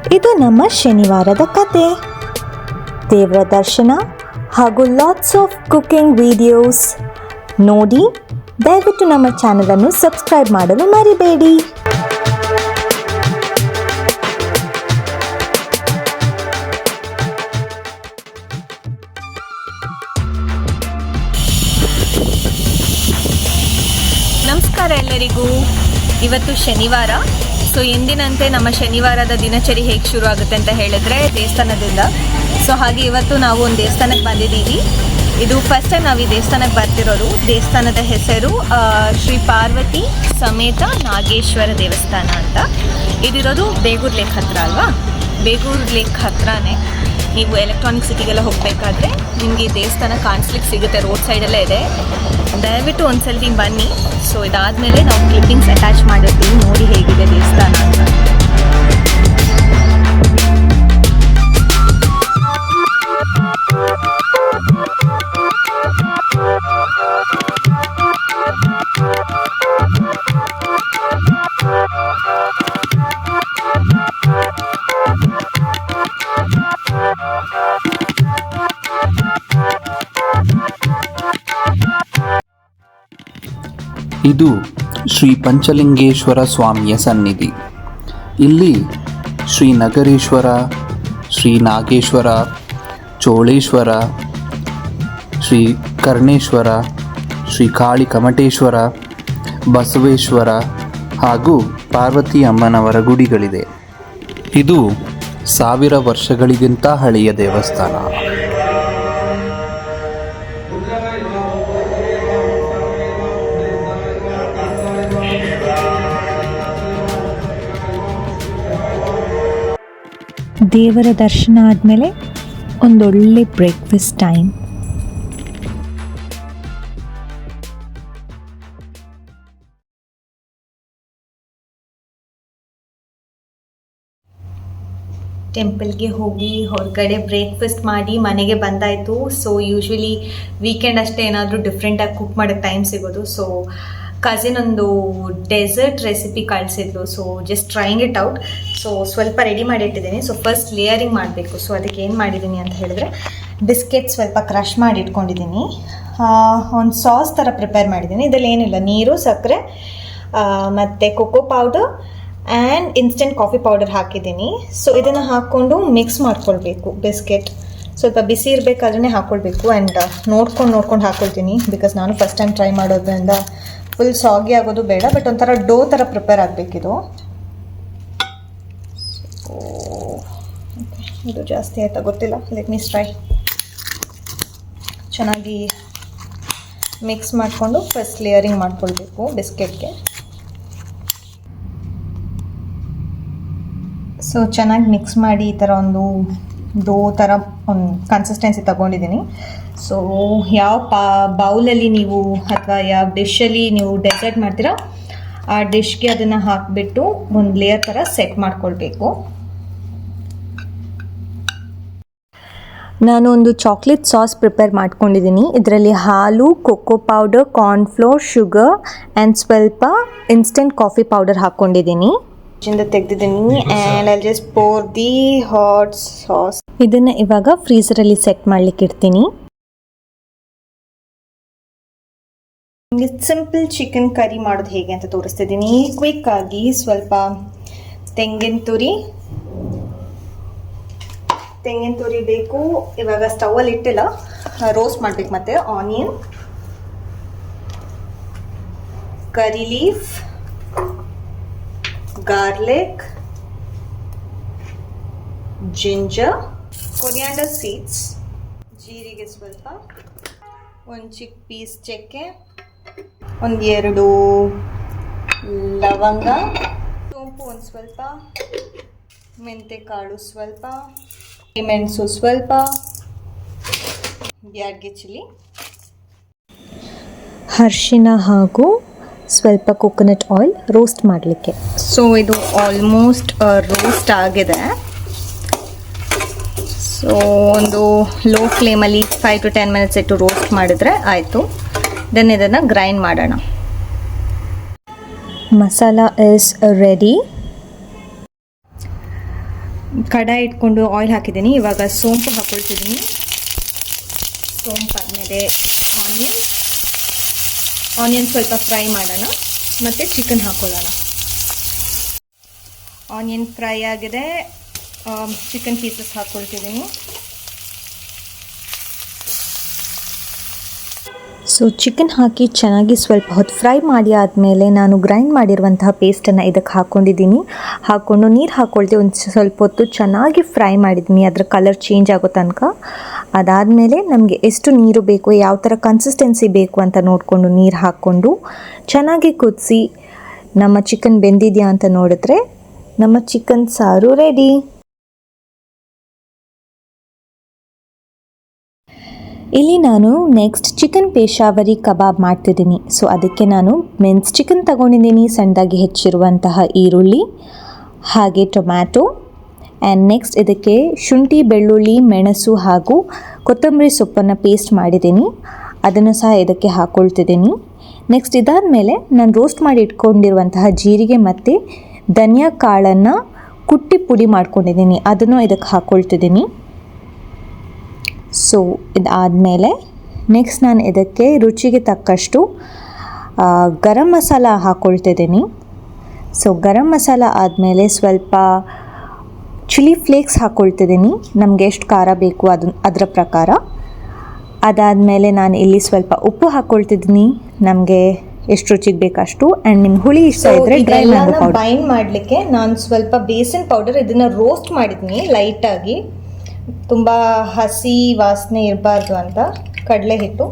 ಇದು ನಮ್ಮ ಶನಿವಾರದ ಕತೆ. ದೇವರ ದರ್ಶನ ಹಾಗೂ ಲಾಟ್ಸ್ ಆಫ್ ಕುಕಿಂಗ್ ವಿಡಿಯೋಸ್ ನೋಡಿ. ದಯವಿಟ್ಟು ನಮ್ಮ ಚಾನಲನ್ನು ಸಬ್ಸ್ಕ್ರೈಬ್ ಮಾಡಲು ಮರಿಬೇಡಿ. ನಮಸ್ಕಾರ ಎಲ್ಲರಿಗೂ. ಇವತ್ತು ಶನಿವಾರ. ಸೊ ಎಂದಿನಂತೆ ನಮ್ಮ ಶನಿವಾರದ ದಿನಚರಿ ಹೇಗೆ ಶುರು ಆಗುತ್ತೆ ಅಂತ ಹೇಳಿದ್ರೆ ದೇವಸ್ಥಾನದಿಂದ. ಸೊ ಹಾಗೆ ಇವತ್ತು ನಾವು ಒಂದು ದೇವಸ್ಥಾನಕ್ಕೆ ಬಂದಿದ್ದೀವಿ. ಇದು ಫಸ್ಟ್ ಟೈಮ್ ನಾವು ಈ ದೇವಸ್ಥಾನಕ್ಕೆ ಬರ್ತಿರೋದು. ದೇವಸ್ಥಾನದ ಹೆಸರು ಶ್ರೀ ಪಾರ್ವತಿ ಸಮೇತ ನಾಗೇಶ್ವರ ದೇವಸ್ಥಾನ ಅಂತ. ಇದಿರೋದು ಬೇಗೂರು ಲೇಕ್ ಹತ್ರ ಅಲ್ವಾ? ಬೇಗೂರು ಲೇಕ್ ಹತ್ರನೇ. ನೀವು ಎಲೆಕ್ಟ್ರಾನಿಕ್ ಸಿಟಿಗೆಲ್ಲ ಹೋಗಬೇಕಾದ್ರೆ ನಿಮಗೆ ಈ ದೇವಸ್ಥಾನ ಕಾಣಿಸ್ಲಿಕ್ಕೆ ಸಿಗುತ್ತೆ. ರೋಡ್ ಸೈಡಲ್ಲೇ ಇದೆ. ದಯವಿಟ್ಟು ಒಂದ್ಸಲ ಬನ್ನಿ. ಸೊ ಇದಾದಮೇಲೆ ನಾವು ಕ್ಲಿಪ್ಪಿಂಗ್ಸ್ ಅಟ್ಯಾಚ್ ಮಾಡಿರ್ತೀವಿ, ನೋಡಿ ಹೇಗಿದೆ ದೇವಸ್ಥಾನ ಅಂತ. ಇದು ಶ್ರೀ ಪಂಚಲಿಂಗೇಶ್ವರ ಸ್ವಾಮಿಯ ಸನ್ನಿಧಿ. ಇಲ್ಲಿ ಶ್ರೀ ನಗರೇಶ್ವರ, ಶ್ರೀ ನಾಗೇಶ್ವರ, ಚೋಳೇಶ್ವರ, ಶ್ರೀ ಕರ್ಣೇಶ್ವರ, ಶ್ರೀ ಕಾಳಿ ಕಮಟೇಶ್ವರ, ಬಸವೇಶ್ವರ ಹಾಗೂ ಪಾರ್ವತಿ ಅಮ್ಮನವರ ಗುಡಿಗಳಿದೆ. ಇದು 1000 ವರ್ಷಗಳಿಗಿಂತ ಹಳೆಯ ದೇವಸ್ಥಾನ. ದೇವರ ದರ್ಶನ ಆದಮೇಲೆ ಒಂದೊಳ್ಳೆ ಬ್ರೇಕ್ಫಾಸ್ಟ್ ಟೈಮ್. ಟೆಂಪಲ್ಗೆ ಹೋಗಿ ಹೊರಗಡೆ ಬ್ರೇಕ್ಫಾಸ್ಟ್ ಮಾಡಿ ಮನೆಗೆ ಬಂದಾಯಿತು. ಸೊ ಯೂಶ್ವಲಿ ವೀಕೆಂಡ್ ಅಷ್ಟೇ ಏನಾದರೂ ಡಿಫ್ರೆಂಟಾಗಿ ಕುಕ್ ಮಾಡೋಕ್ಕೆ ಟೈಮ್ ಸಿಗೋದು. ಸೊ ಕಸಿನ್ ಒಂದು ಡೆಸರ್ಟ್ ರೆಸಿಪಿ ಕಳಿಸಿದ್ಲು. So just trying it out. So ಸ್ವಲ್ಪ ರೆಡಿ ಮಾಡಿಟ್ಟಿದ್ದೀನಿ. ಸೊ ಫಸ್ಟ್ ಲೇಯರಿಂಗ್ ಮಾಡಬೇಕು. ಸೊ ಅದಕ್ಕೆ ಏನು ಮಾಡಿದ್ದೀನಿ ಅಂತ ಹೇಳಿದ್ರೆ ಬಿಸ್ಕೆಟ್ ಸ್ವಲ್ಪ ಕ್ರಷ್ ಮಾಡಿ ಇಟ್ಕೊಂಡಿದ್ದೀನಿ. ಒಂದು ಸಾಸ್ ಥರ ಪ್ರಿಪೇರ್ ಮಾಡಿದ್ದೀನಿ. ಇದರಲ್ಲಿ ಏನಿಲ್ಲ, ನೀರು, ಸಕ್ಕರೆ ಮತ್ತು cocoa powder and instant coffee powder ಹಾಕಿದ್ದೀನಿ. ಸೊ ಇದನ್ನು ಹಾಕ್ಕೊಂಡು ಮಿಕ್ಸ್ ಮಾಡ್ಕೊಳ್ಬೇಕು. ಬಿಸ್ಕೆಟ್ ಸ್ವಲ್ಪ ಬಿಸಿ ಇರಬೇಕಾದ್ರೆ ಹಾಕ್ಕೊಳ್ಬೇಕು. ಆ್ಯಂಡ್ ನೋಡ್ಕೊಂಡು ಹಾಕ್ಕೊಳ್ತೀನಿ. ಬಿಕಾಸ್ ನಾನು ಫಸ್ಟ್ ಟೈಮ್ ಟ್ರೈ ಮಾಡೋದ್ರಿಂದ ಫುಲ್ ಸಾಗಿ ಆಗೋದು ಬೇಡ. ಬಟ್ ಒಂಥರ ಡೋ ಥರ ಪ್ರಿಪೇರ್ ಆಗಬೇಕಿದು. ಇದು ಜಾಸ್ತಿ ಆಯ್ತಾ ಗೊತ್ತಿಲ್ಲ. Let me try. ಚೆನ್ನಾಗಿ ಮಿಕ್ಸ್ ಮಾಡಿಕೊಂಡು ಫಸ್ಟ್ ಲೇಯರಿಂಗ್ ಮಾಡ್ಕೊಳ್ಬೇಕು ಬಿಸ್ಕೆಟ್ಗೆ. ಸೊ ಚೆನ್ನಾಗಿ ಮಿಕ್ಸ್ ಮಾಡಿ ಈ ಥರ ಒಂದು ಡೋ ಥರ ಒಂದು ಕನ್ಸಿಸ್ಟೆನ್ಸಿ ತಗೊಂಡಿದ್ದೀನಿ. ಸೊ ಯಾವ ಬೌಲಲ್ಲಿ ನೀವು ಅಥವಾ ಯಾವ ಡಿಶಲ್ಲಿ ನೀವು ಡೆಸರ್ಟ್ ಮಾಡ್ತೀರಾ ಆ ಡಿಶ್ಗೆ ಅದನ್ನು ಹಾಕಿಬಿಟ್ಟು ಒಂದು ಲೇಯರ್ ಥರ ಸೆಟ್ ಮಾಡ್ಕೊಳ್ಬೇಕು. ನಾನು ಒಂದು ಚಾಕ್ಲೇಟ್ ಸಾಸ್ ಪ್ರಿಪೇರ್ ಮಾಡ್ಕೊಂಡಿದ್ದೀನಿ. ಇದರಲ್ಲಿ ಹಾಲು, cocoa powder, cornflour, sugar and ಸ್ವಲ್ಪ ಇನ್ಸ್ಟೆಂಟ್ ಕಾಫಿ ಪೌಡರ್ ಹಾಕ್ಕೊಂಡಿದ್ದೀನಿ. ತೆಗೆದಿದ್ದೀನಿ. And I just pour the hot sauce. ಇದನ್ನು ಇವಾಗ ಫ್ರೀಸರಲ್ಲಿ ಸೆಟ್ ಮಾಡ್ಲಿಕ್ಕೆ ಇಡ್ತೀನಿ. ನಿಮಗೆ ಸಿಂಪಲ್ ಚಿಕನ್ ಕರಿ ಮಾಡೋದು ಹೇಗೆ ಅಂತ ತೋರಿಸ್ತಿದ್ದೀನಿ. ಕ್ವಿಕ್ ಆಗಿ ಸ್ವಲ್ಪ ತೆಂಗಿನ ತುರಿ ಬೇಕು. ಇವಾಗ ಸ್ಟವಲ್ಲಿ ಇಟ್ಟಿಲ್ಲ, ರೋಸ್ಟ್ ಮಾಡ್ಬೇಕು. ಮತ್ತೆ onion, curry leaf, garlic, ginger, coriander seeds, ಜೀರಿಗೆ ಸ್ವಲ್ಪ, ಒಂದು ಚಿಕ್ಕ ಪೀಸ್ ಚಕ್ಕೆ, ಒಂದು 2 ಲವಂಗ, ಸೋಂಪು ಒಂದು ಸ್ವಲ್ಪ, ಮೆಂತೆಕಾಳು ಸ್ವಲ್ಪ, ಮೆಣಸು ಸ್ವಲ್ಪ, ಬ್ಯಾಡ್ಗೆ ಚಿಲ್ಲಿ, ಅರಿಶಿನ ಹಾಗೂ ಸ್ವಲ್ಪ ಕೋಕೋನಟ್ ಆಯಿಲ್ ರೋಸ್ಟ್ ಮಾಡಲಿಕ್ಕೆ. ಸೊ ಇದು ಆಲ್ಮೋಸ್ಟ್ ರೋಸ್ಟ್ ಆಗಿದೆ. ಸೊ ಒಂದು ಲೋ ಫ್ಲೇಮಲ್ಲಿ 5 to 10 minutes ಇಟ್ಟು ರೋಸ್ಟ್ ಮಾಡಿದ್ರೆ ಆಯಿತು. ದೆನ್ ಇದನ್ನು ಗ್ರೈಂಡ್ ಮಾಡೋಣ. Masala is ready. ಕಡಾಯಿ ಇಟ್ಕೊಂಡು ಆಯಿಲ್ ಹಾಕಿದ್ದೀನಿ. ಇವಾಗ ಸೋಂಪು ಹಾಕ್ಕೊಳ್ತಿದ್ದೀನಿ. ಸೋಂಪು ಆದಮೇಲೆ ಆನಿಯನ್ ಸ್ವಲ್ಪ ಫ್ರೈ ಮಾಡೋಣ, ಮತ್ತು ಚಿಕನ್ ಹಾಕೊಳ್ಳೋಣ. ಆನಿಯನ್ ಫ್ರೈ ಆಗಿದೆ, ಚಿಕನ್ ಪೀಸಸ್ ಹಾಕ್ಕೊಳ್ತಿದ್ದೀನಿ. ಸೊ ಚಿಕನ್ ಹಾಕಿ ಚೆನ್ನಾಗಿ ಸ್ವಲ್ಪ ಹೊತ್ತು ಫ್ರೈ ಮಾಡಿ ಆದಮೇಲೆ ನಾನು ಗ್ರೈಂಡ್ ಮಾಡಿರುವಂತಹ ಪೇಸ್ಟನ್ನು ಇದಕ್ಕೆ ಹಾಕ್ಕೊಂಡು ನೀರು ಹಾಕ್ಕೊಳ್ತೀವಿ. ಒಂದು ಸ್ವಲ್ಪ ಹೊತ್ತು ಚೆನ್ನಾಗಿ ಫ್ರೈ ಮಾಡಿದ್ದೀನಿ, ಅದರ ಕಲರ್ ಚೇಂಜ್ ಆಗೋ ತನಕ. ಅದಾದಮೇಲೆ ನಮಗೆ ಎಷ್ಟು ನೀರು ಬೇಕು, ಯಾವ ಥರ ಕನ್ಸಿಸ್ಟೆನ್ಸಿ ಬೇಕು ಅಂತ ನೋಡಿಕೊಂಡು ನೀರು ಹಾಕ್ಕೊಂಡು ಚೆನ್ನಾಗಿ ಕುದಿಸಿ ನಮ್ಮ ಚಿಕನ್ ಬೆಂದಿದೆಯಾ ಅಂತ ನೋಡಿದ್ರೆ ನಮ್ಮ ಚಿಕನ್ ಸಾರು ರೆಡಿ. ಇಲ್ಲಿ ನಾನು ನೆಕ್ಸ್ಟ್ ಚಿಕನ್ ಪೇಶಾವರಿ ಕಬಾಬ್ ಮಾಡ್ತಿದ್ದೀನಿ. ಸೊ ಅದಕ್ಕೆ ನಾನು ಮಿನ್ಸ್ ಚಿಕನ್ ತಗೊಂಡಿದ್ದೀನಿ, ಸಣ್ಣದಾಗಿ ಹೆಚ್ಚಿರುವಂತಹ ಈರುಳ್ಳಿ ಹಾಗೆ ಟೊಮ್ಯಾಟೊ, ಆ್ಯಂಡ್ ನೆಕ್ಸ್ಟ್ ಇದಕ್ಕೆ ಶುಂಠಿ, ಬೆಳ್ಳುಳ್ಳಿ, ಮೆಣಸು ಹಾಗೂ ಕೊತ್ತಂಬರಿ ಸೊಪ್ಪನ್ನು ಪೇಸ್ಟ್ ಮಾಡಿದ್ದೀನಿ, ಅದನ್ನು ಸಹ ಇದಕ್ಕೆ ಹಾಕ್ಕೊಳ್ತಿದ್ದೀನಿ. ನೆಕ್ಸ್ಟ್ ಇದಾದಮೇಲೆ ನಾನು ರೋಸ್ಟ್ ಮಾಡಿ ಇಟ್ಕೊಂಡಿರುವಂತಹ ಜೀರಿಗೆ ಮತ್ತು ಧನಿಯಾ ಕಾಳನ್ನು ಕುಟ್ಟಿ ಪುಡಿ ಮಾಡ್ಕೊಂಡಿದ್ದೀನಿ, ಅದನ್ನು ಇದಕ್ಕೆ ಹಾಕ್ಕೊಳ್ತಿದ್ದೀನಿ. ಸೊ ಇದಾದಮೇಲೆ ನೆಕ್ಸ್ಟ್ ನಾನು ಇದಕ್ಕೆ ರುಚಿಗೆ ತಕ್ಕಷ್ಟು ಗರಂ ಮಸಾಲ ಹಾಕ್ಕೊಳ್ತಿದ್ದೀನಿ. ಸೊ ಗರಂ ಮಸಾಲ ಆದಮೇಲೆ ಸ್ವಲ್ಪ ಚಿಲ್ಲಿ ಫ್ಲೇಕ್ಸ್ ಹಾಕ್ಕೊಳ್ತಿದ್ದೀನಿ, ನಮಗೆ ಎಷ್ಟು ಖಾರ ಬೇಕು ಅದರ ಪ್ರಕಾರ. ಅದಾದಮೇಲೆ ನಾನು ಇಲ್ಲಿ ಸ್ವಲ್ಪ ಉಪ್ಪು ಹಾಕ್ಕೊಳ್ತಿದ್ದೀನಿ, ನಮಗೆ ಎಷ್ಟು ರುಚಿಗೆ ಬೇಕಷ್ಟು. ಆ್ಯಂಡ್ ನಿಮ್ಗೆ ಹುಳಿ ಇಷ್ಟ ಇದ್ದರೆ ಡ್ರೈ ಮ್ಯಾಂಗೋ ಪೌಡರ್. ಬೈಂಡ್ ಮಾಡಲಿಕ್ಕೆ ನಾನು ಸ್ವಲ್ಪ ಬೇಸನ್ ಪೌಡರ್ ಇದನ್ನು ರೋಸ್ಟ್ ಮಾಡಿದ್ದೀನಿ ಲೈಟಾಗಿ, ತುಂಬ ಹಸಿ ವಾಸನೆ ಇರಬಾರ್ದು ಅಂತ. ಕಡಲೆ ಹಿಟ್ಟು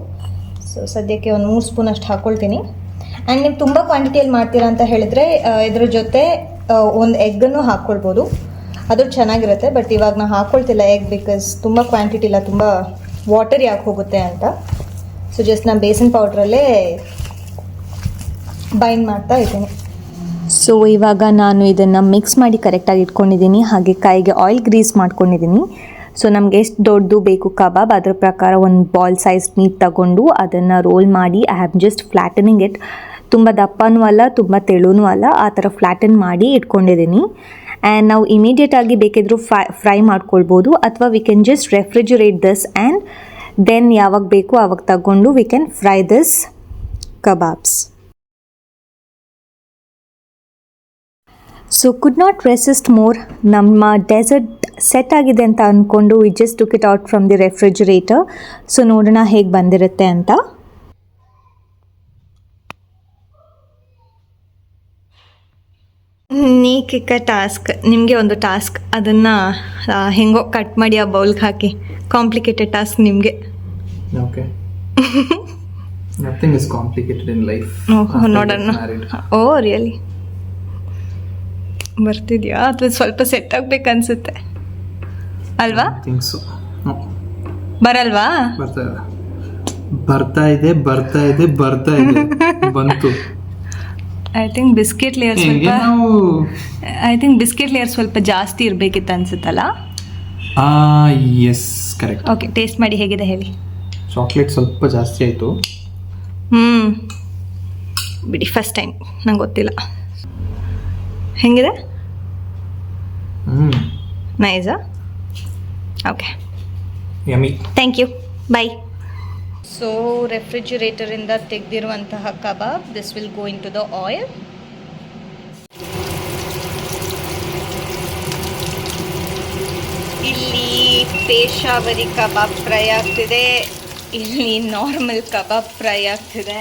ಸೊ ಸದ್ಯಕ್ಕೆ ಒಂದು 3 ಸ್ಪೂನ್ ಅಷ್ಟು ಹಾಕ್ಕೊಳ್ತೀನಿ. ಆ್ಯಂಡ್ ನೀವು ತುಂಬ ಕ್ವಾಂಟಿಟಿಯಲ್ಲಿ ಮಾಡ್ತೀರಾ ಅಂತ ಹೇಳಿದ್ರೆ ಇದ್ರ ಜೊತೆ ಒಂದು ಎಗ್ಗನ್ನು ಹಾಕ್ಕೊಳ್ಬೋದು, ಅದು ಚೆನ್ನಾಗಿರುತ್ತೆ. ಬಟ್ ಇವಾಗ ನಾನು ಹಾಕ್ಕೊಳ್ತಿಲ್ಲ ಎಗ್, ಬಿಕಾಸ್ ತುಂಬ ಕ್ವಾಂಟಿಟಿ ಇಲ್ಲ, ತುಂಬ ವಾಟರ್ ಯಾಕೆ ಹೋಗುತ್ತೆ ಅಂತ. ಸೊ ಜಸ್ಟ್ ನಾನು ಬೇಸನ್ ಪೌಡ್ರಲ್ಲೇ ಬೈಂಡ್ ಮಾಡ್ತಾ ಇದ್ದೀನಿ. ಸೊ ಇವಾಗ ನಾನು ಇದನ್ನು ಮಿಕ್ಸ್ ಮಾಡಿ ಕರೆಕ್ಟಾಗಿ ಇಟ್ಕೊಂಡಿದ್ದೀನಿ, ಹಾಗೆ ಕೈಗೆ ಆಯಿಲ್ ಗ್ರೀಸ್ ಮಾಡ್ಕೊಂಡಿದ್ದೀನಿ. ಸೊ ನಮಗೆ ಎಷ್ಟು ದೊಡ್ಡದು ಬೇಕು ಕಬಾಬ್, ಅದರ ಪ್ರಕಾರ ಒಂದು ಬಾಲ್ ಸೈಜ್ ಮೀಟ್ ತಗೊಂಡು ಅದನ್ನು ರೋಲ್ ಮಾಡಿ ಐ ಹ್ಯಾವ್ ಜಸ್ಟ್ ಫ್ಲ್ಯಾಟನಿಂಗ್ ಇಟ್. ತುಂಬ ದಪ್ಪನೂ ಅಲ್ಲ, ತುಂಬ ತೆಳುನೂ ಅಲ್ಲ, ಆ ಥರ ಫ್ಲ್ಯಾಟನ್ ಮಾಡಿ ಇಟ್ಕೊಂಡಿದ್ದೀನಿ. ಆ್ಯಂಡ್ ನಾವು ಇಮಿಡಿಯೇಟಾಗಿ ಬೇಕಿದ್ರೂ ಫ್ರೈ ಮಾಡ್ಕೊಳ್ಬೋದು, ಅಥವಾ we can just refrigerate this and then ಯಾವಾಗ ಬೇಕು ಆವಾಗ ತಗೊಂಡು we can fry this kebabs. So could not resist more. ನಮ್ಮ ಡೆಸರ್ಟ್ ಸೆಟ್ ಆಗಿದೆ ಅಂತ ಅಂದ್ಕೊಂಡು we just took it out from the refrigerator. So ನೋಡೋಣ ಹೇಗೆ ಬಂದಿರುತ್ತೆ ಅಂತ. ನೀಕಿಕ್ಕ ಟಾಸ್ಕ್, ನಿಮಗೆ ಒಂದು ಟಾಸ್ಕ್, ಅದನ್ನು ಹೆಂಗೋ ಕಟ್ ಮಾಡಿ ಆ ಬೌಲ್ಗೆ ಹಾಕಿ. ಕಾಂಪ್ಲಿಕೇಟೆಡ್ ಟಾಸ್ಕ್ ನಿಮಗೆ. Okay, nothing is complicated in life. ನೋಡೋಣ. ಓ ರಿಯಲಿ ಬರ್ತಿದ್ಯಾ, ಅಥವಾ ಸ್ವಲ್ಪ ಸೆಟ್ ಆಗ್ಬೇಕನ್ಸುತ್ತೆ ಅಲ್ವಾ? ಥಿಂಕ್ಸು ಬರಲ್ವಾ? ಬರ್ತಾ ಇದೆ ಬಂತು. ಐ ಥಿಂಕ್ ಬಿಸ್ಕೆಟ್ ಲೇಯರ್ ಸ್ವಲ್ಪ ಜಾಸ್ತಿ ಇರಬೇಕಿತ್ತು ಅನ್ಸುತ್ತಲ್ಲ. Yes correct. ಓಕೆ, ಟೇಸ್ಟ್ ಮಾಡಿ ಹೇಗಿದೆ ಹೇಳಿ. ಚಾಕ್ಲೇಟ್ ಸ್ವಲ್ಪ ಜಾಸ್ತಿ ಆಯಿತು. ಬಿಡಿ, ಫಸ್ಟ್ ಟೈಮ್, ನಂಗೆ ಗೊತ್ತಿಲ್ಲ. ಹೆಂಗಿದೆ? ನೈಸಾ? Okay, yummy. Thank you, bye. So ರೆಫ್ರಿಜರೇಟರಿಂದ ತೆಗೆದಿರುವಂತಹ kebab, this will go into the oil. ಇಲ್ಲಿ ಪೇಶಾವರಿ ಕಬಾಬ್ ಫ್ರೈ ಆಗ್ತಿದೆ, ಇಲ್ಲಿ ನಾರ್ಮಲ್ ಕಬಾಬ್ ಫ್ರೈ ಆಗ್ತಿದೆ.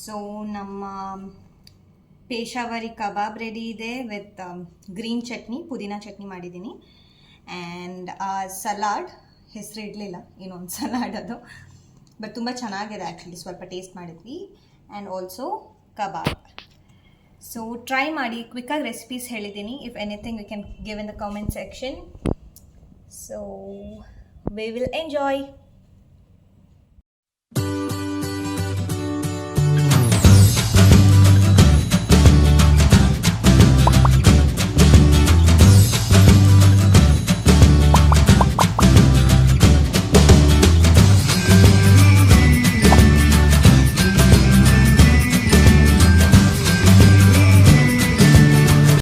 ಸೊ ನಮ್ಮ ಪೇಶಾವರಿ ಕಬಾಬ್ ರೆಡಿ ಇದೆ ವಿತ್ ಗ್ರೀನ್ ಚಟ್ನಿ, ಪುದೀನ ಚಟ್ನಿ ಮಾಡಿದ್ದೀನಿ. ಆ್ಯಂಡ್ ಸಲಾಡ್, ಹೆಸರು ಇಡಲಿಲ್ಲ, ಇನ್ನೊಂದು ಸಲಾಡ್ ಅದು, ಬಟ್ ತುಂಬ ಚೆನ್ನಾಗಿದೆ ಆ್ಯಕ್ಚುಲಿ, ಸ್ವಲ್ಪ ಟೇಸ್ಟ್ ಮಾಡಿದ್ವಿ. And also kebab. So try ಮಾಡಿ, ಕ್ವಿಕ್ಕಾಗಿ ರೆಸಿಪೀಸ್ ಹೇಳಿದ್ದೀನಿ. If anything you can give in the comment section. So we will enjoy.